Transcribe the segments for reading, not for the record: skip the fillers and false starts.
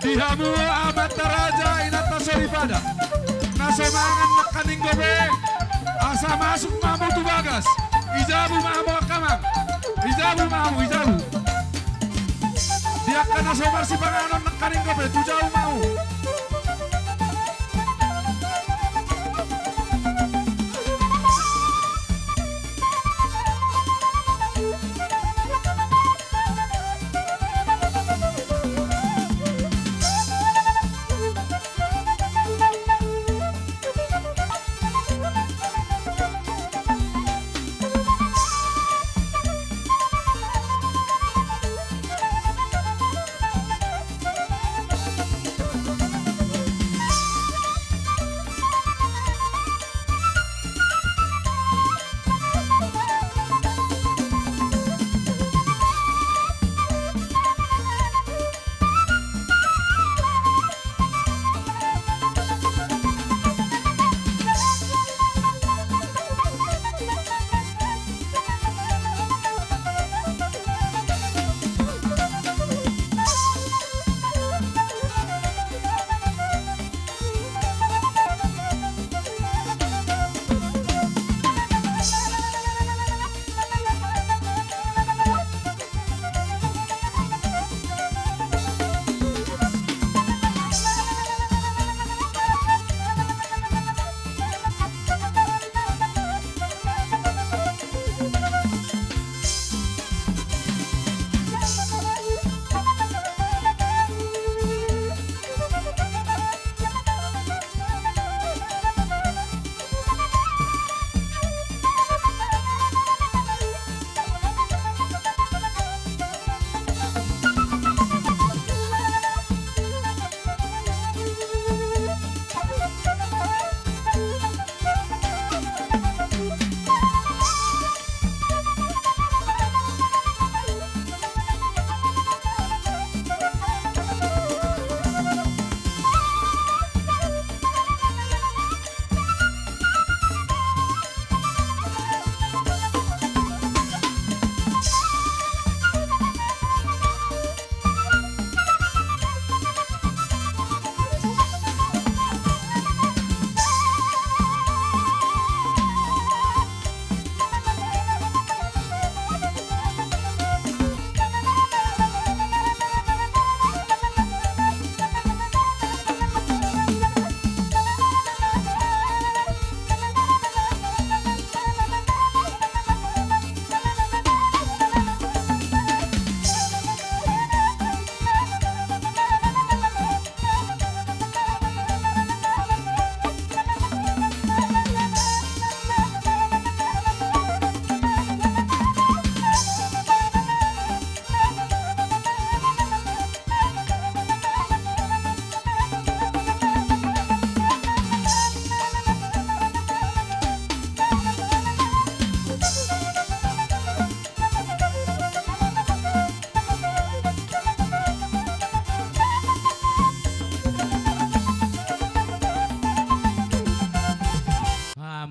Dihamu amat taraja inata soribada. Nasomangan nakaning gobe. Asa masuk mamu tu bagas. Izabu mamu akamang. Izabu mamu izabu. Dia kana somar si panganon nakaning gobe tu jauh mau.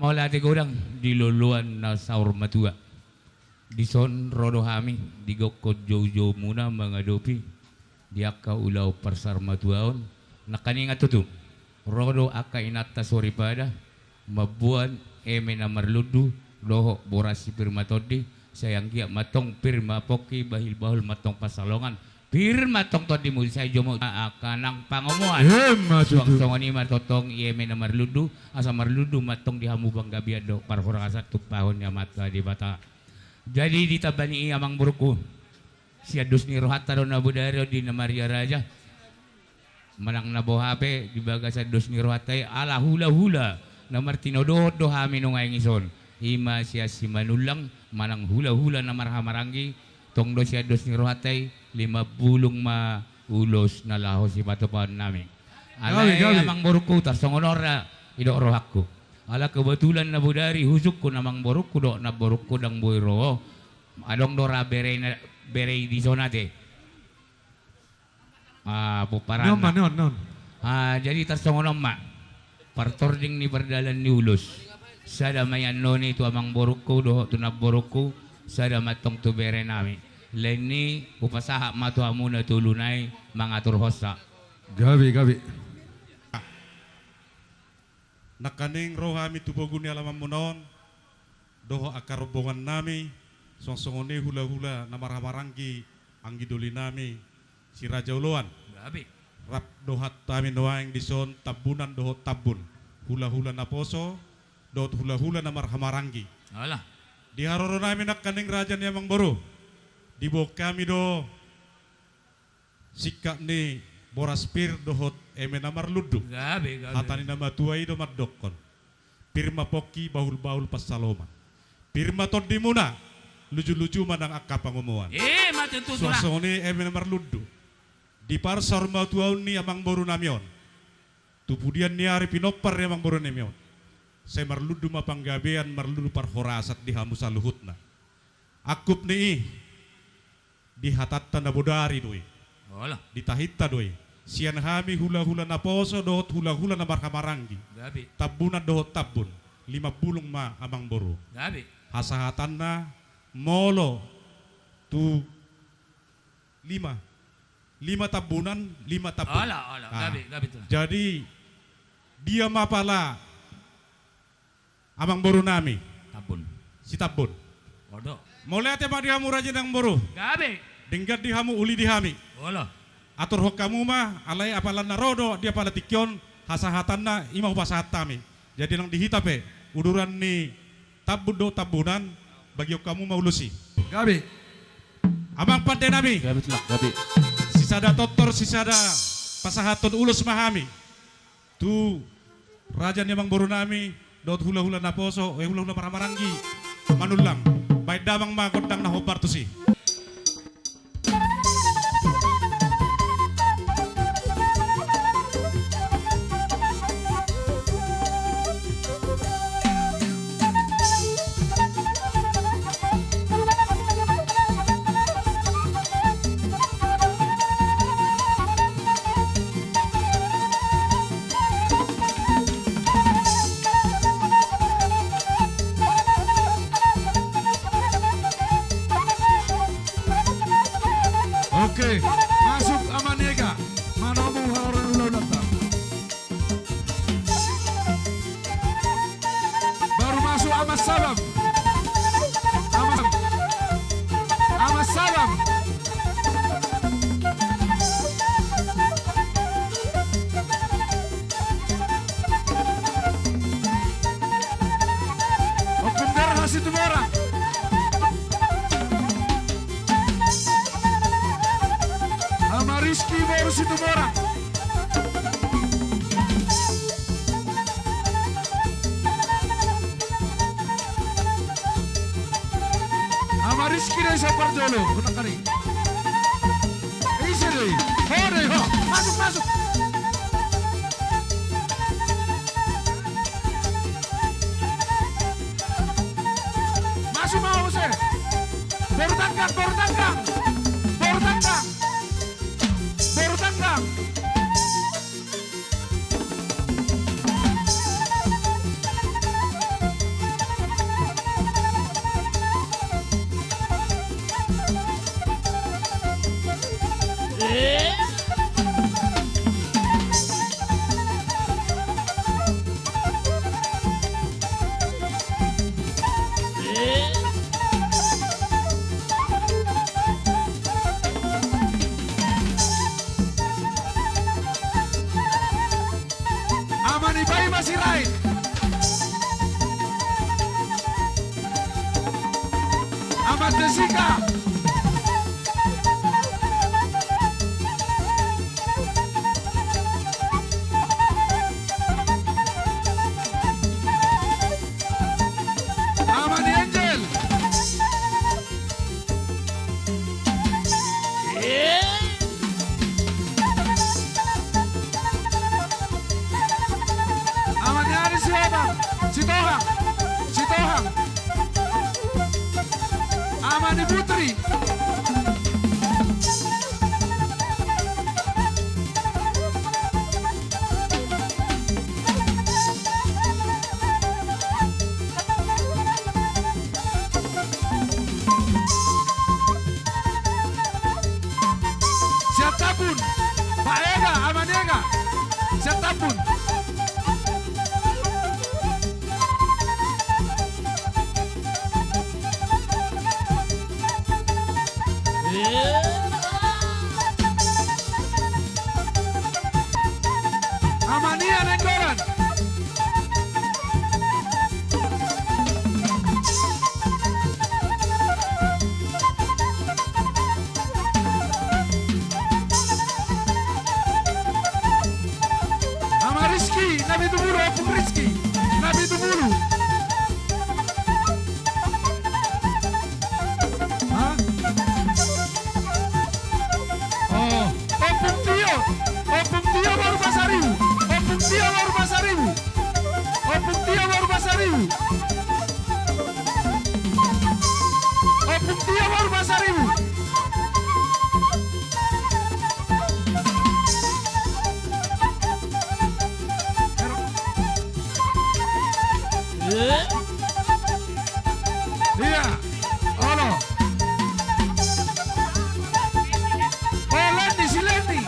Maula ti godang diluluan na saur matua. Dison rodo hami digokod jojo muna mga dopi. Diaka ulaw parsar matuaon. Nakaninga tutu. Rodo aka inata soripada. Mabuan eme na marludu. Loho borasi pirmatodi. Sayang gia matong pirma poki bahil bahul matong pasalongan. Pirma tong to di mo sa jomo kanang pangomuan. Matutu. Suang ni matotong ieme na marludu asa marludu matong di hamubang gabiado para kurasa tupahon ya mata di bata. Jadi ditabani amang buruku. Si adus ni rohata do na budaro di na Maria Raja. Manang nabohape di baga sa dos ni rohata ala hula-hula na Martino do hami no ngayong ison. Ima siya si Manulang manang hula-hula na marhamarangi tong do siya dos ni rohatay 50 ulos na laho si patupan namin. Alay Gabi. amang borok ko tarsong onora ido rohak ko. Ala kebetulan na budari husuk ko namang borok ko do na borok ko dang boyro. Adong dora berei di zona te. Puparan na. Non. Jadi tarsong onom ma. Partording ni berdalan ni ulos. Sada mayan noni tu amang borok ko do tu na borok ko sada matong tu bere namin. Leni upasaha matu amuna tulunay mangatur hosa. Gabi. Nakaning rohami tubogun ni alamam munon doho akar robongan nami songsongone hula-hula na marhamaranggi ang giduli nami si Raja Uluan Gabi. rap dohat tami noaing dison tabunan doho tabun hula-hula na poso dohot hula-hula na marhamaranggi Ala. di haroro nami nakaning raja ni amang baru di bawah kami do sikak ni boraspir dohot eme na marludu Gabi. hatani nama tuai do madokon pirma poki bahul-bahul pasaloman pirma ton dimuna lucu-lucu manang akka pangomuan Matutu sura. suasone eme namar luddu di parsar ma tuaun ni amang boru namion tupudian ni ari pinopar ni amang boru namion saya marludu mapanggabean marludu par horasat di hamu saluhutna akup ni di hatatta na bodari doi Ala. di tahitta doi sian hami hula-hula na poso dohot hula-hula na marhamarangi Gabi. tabunan dohot tabun 50 ma amang boru Gabi. hasahatan na molo tu 5 tabunan 5 tabun Ala. Gabi tu. jadi dia mapala amang boru nami Tabun. si tabun Odo. mulai ate dia murajin ang boru Gabi. denggat di hamu uli di hami Ala. atur hok kamu mah alai apalan na rodo dia pala tikyon hasahatan na imah pasahat tami jadi nang dihitape uduran ni tabun do tabunan bagi kamu mau lusi Gabi. amang pandai nami Gabi. sisada totor sisada pasahaton ulus mahami tu raja ni amang boru nami dot hula-hula na poso hula-hula maramarangi manulang baik damang magodang na hobar tu si Oke, masuk Amanega. Manamu orang ulau datang. Baru masuk Amas Sabam. Amas Sabam. Open darah situ orang. Rizky baru situ orang. Ama Rizky dari Sopar Jolo, benar kali. Isi deh, ho, masuk. Masuk mau saya. Baru tangkap. Baru tangkap. Sirain. Ahmad Desika. Amani Angel. Amani Ari Sitohang. Amani Putri. Siap tabun. Pak Ega, Amani Ega. Siap tabun. Amania Nenggolan. Ama Rizky, Nabi Tumulu, Opung Rizky. Nabi Tumulu. Hah? Oh, Opung Tio. Opung Tio baru Pasaribu. Opung Tio baru Pasaribu. Opung Tio baru Pasaribu. Opung Tio baru Pasaribu. Iya, Olo. Oh, Lendi, si Lendi.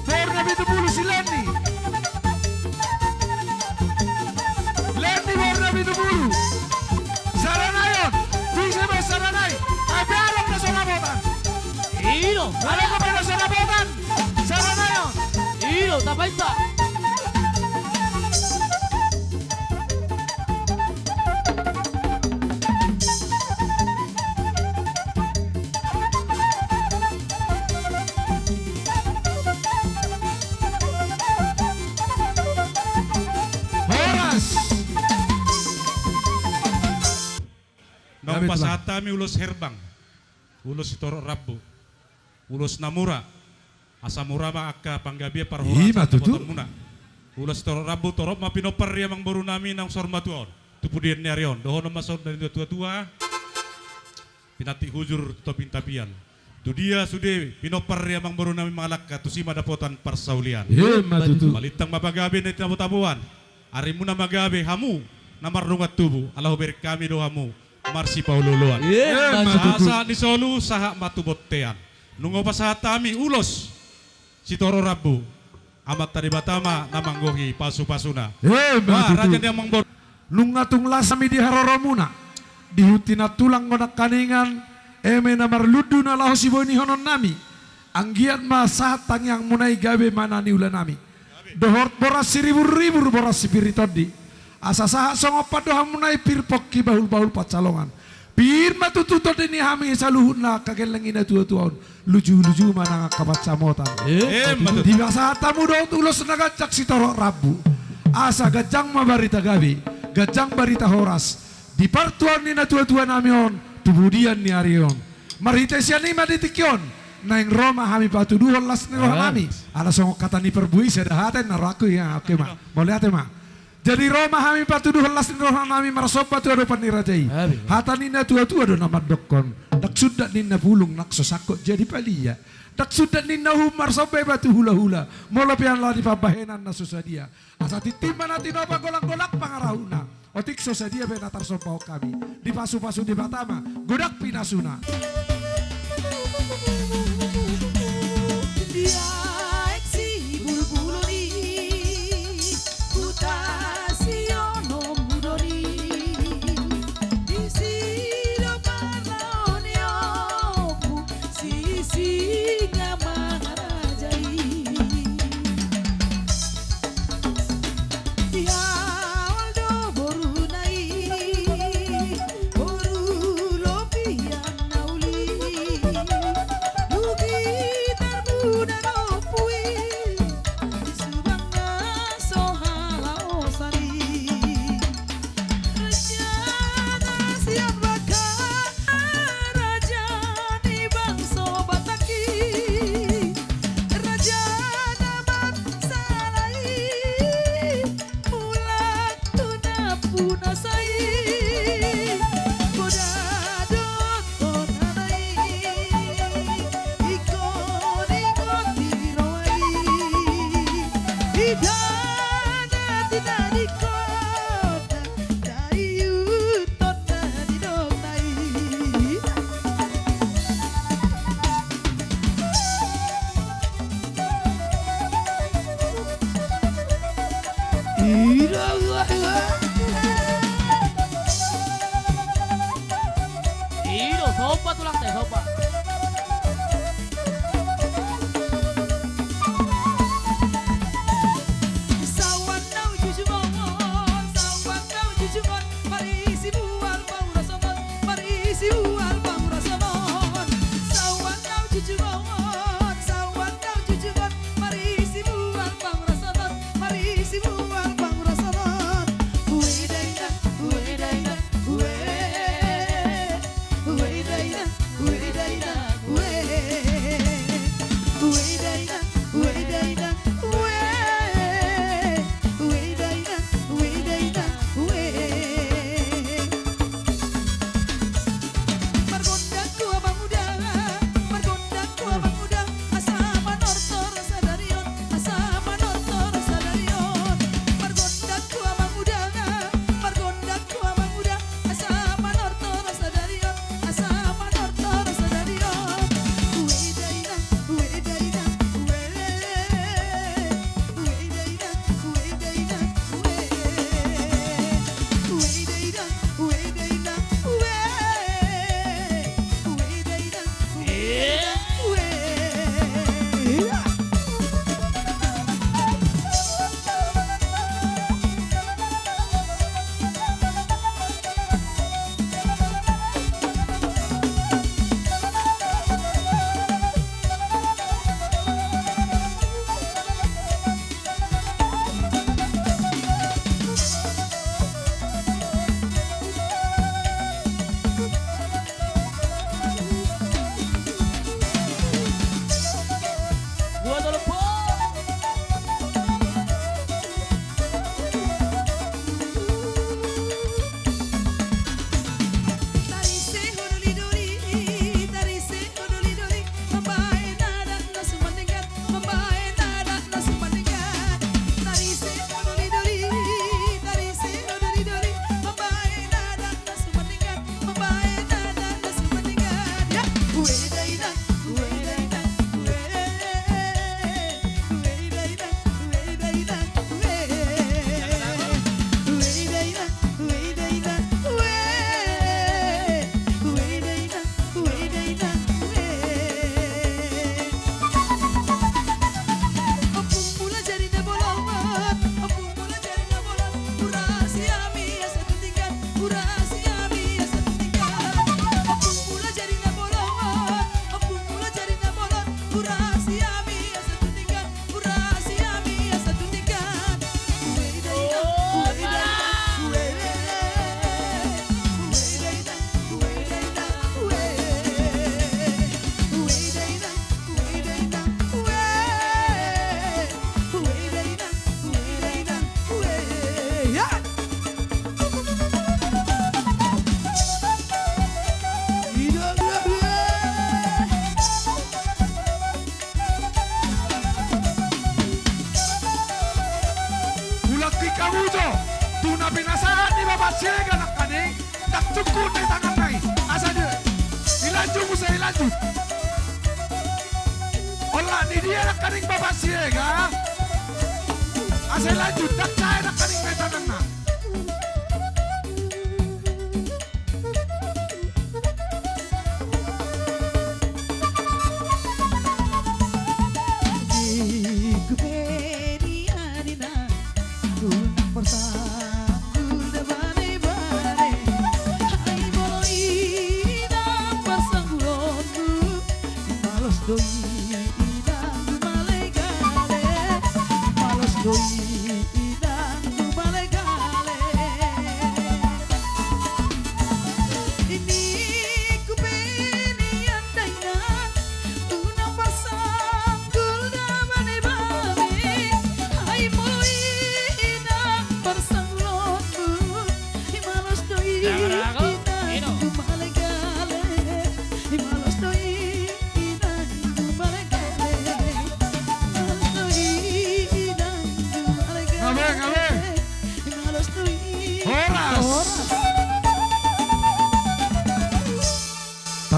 For Nabi Tumulu si Lendi. Lendi for Nabi Tumulu. Saranayon, bisa ba Saranay? Abiarong na sanabotan. Ilo, Alam ko ba na sanabotan? Saranayon. ilo, tapay pa. Horas. Nang Gamit pasatami ulos Herbang, ulos Toro Rabu, ulos Namura, Asamura akka panggabi parhorasa matutu. tapoton muna. Ulos Toro Rabu torop mapinopar yang baru nami nang sormatuon. Tupudian niarion, dohono masod dari tua-tua, pinati hujur to pintapian. Tu dia sudah pinopar yang baru nami malaka tu sima dapotan parsaulian. Matutu. Balitang mapagabi na tabu-tabuan. Ari mo na magabi hamu namarungat tubo. Alaho berik kami do hamu. Marsi Paululuan. Sasa ni Solu saha matubottean. Nungo pasatami ulos si Toro Rabu. Amat tadi batama namanggohi pasu-pasuna. Wah, raja yang mangbor. Lungatung lasami di haroromuna. Dihutina tulang ngonak kaningan. Eme namar ludu na laho si boni honon nami. Anggiat masatang yang munai gabe mana ni ulan nami. Dohort boras ribu-ribu boras spiritodi. Asa saha songopat doha munai pirpok ki bahul-bahul pacalongan. Pir matututo dini hami saluhun na kagelengina tua-tuaun. Luju-luju mana kapat samotan. Di masa tamu doon ulos nagajak si Toro Rabu. Asa gajang mabarita gabi. Gajang barita horas. Di partuan ni na tua-tua namion. Tubudian ni arion. Marita siya ni maditikyon. Naing Roma hami patu duhon las ni roha nami. Ala songok kata ni perbui sedahatan naraku ya. Oke ma. Mau lihat ma. Jadi Roma hami patu duhon las ni roha nami marasop patu adopan ni rajai. Hata nina tua-tua do nama dokon. Dak sudah nina pulung nak sosakot jadi palia. Dak sudah nina humar sobe batu hula-hula. Molo pian la di pabahenan na susadia. Asa titimba na tinoba golak-golak pangarahuna. Otik sosadia benatar sopau kami. Di pasu-pasu di Batama. Godak pinasuna. Iro, sopa tulang teh, sopa. Silakan nak kani, tak cukup di tangan kai. Asa dia, ilanjut musa ilanjut. Olah ni dia nak kani bapak siaga. Asa ilanjut, tak cai nak kani di tangan nak. Persa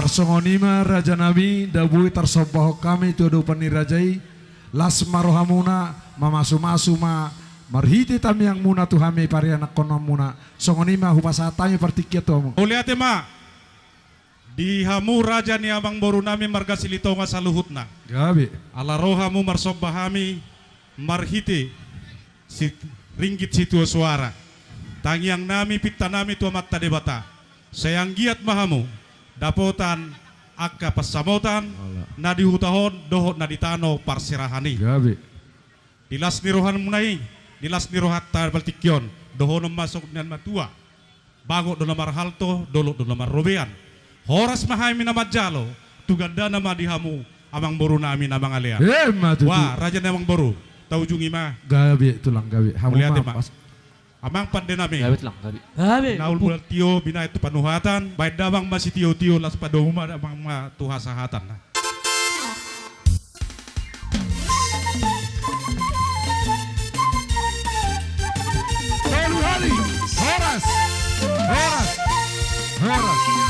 Tarsongonima Raja Nabi dabui tarsobaho kami tuadu pani rajai las marohamuna mamasu-masu ma marhiti tami yang muna tuhami pariana kono muna songonima hupasa tami partikia tuamu. Uliate ma, di hamu raja ni abang boru nami marga silitonga saluhutna. Gabi. Ala rohamu marsobahami marhiti si ringgit situ suara. Tangiang nami pitta nami tua matta debata. Sayang giat mahamu dapotan akka pasamotan na dihutahon dohot na ditano parsirahani. Gabi. Dilas nirohan munai, dilas nirohat tar baltikyon, dohonom masuk nan matua. Bago do namar halto, dolo do namar robean. Horas mahami na madjalo, tuganda na madihamu amang boru nami na mga alea. Matutu. Wah, raja namang boru, taujungi ma. Gabi tulang gabi. Hamu Muliate ma. ma. Amang pande nami. Gabit lang, gabi. Gabi. Naul bulan tio bina itu panuhatan, baik damang masih tio las padoma amang ma tuhasahatan. Tolu hari. Horas. Horas. Horas.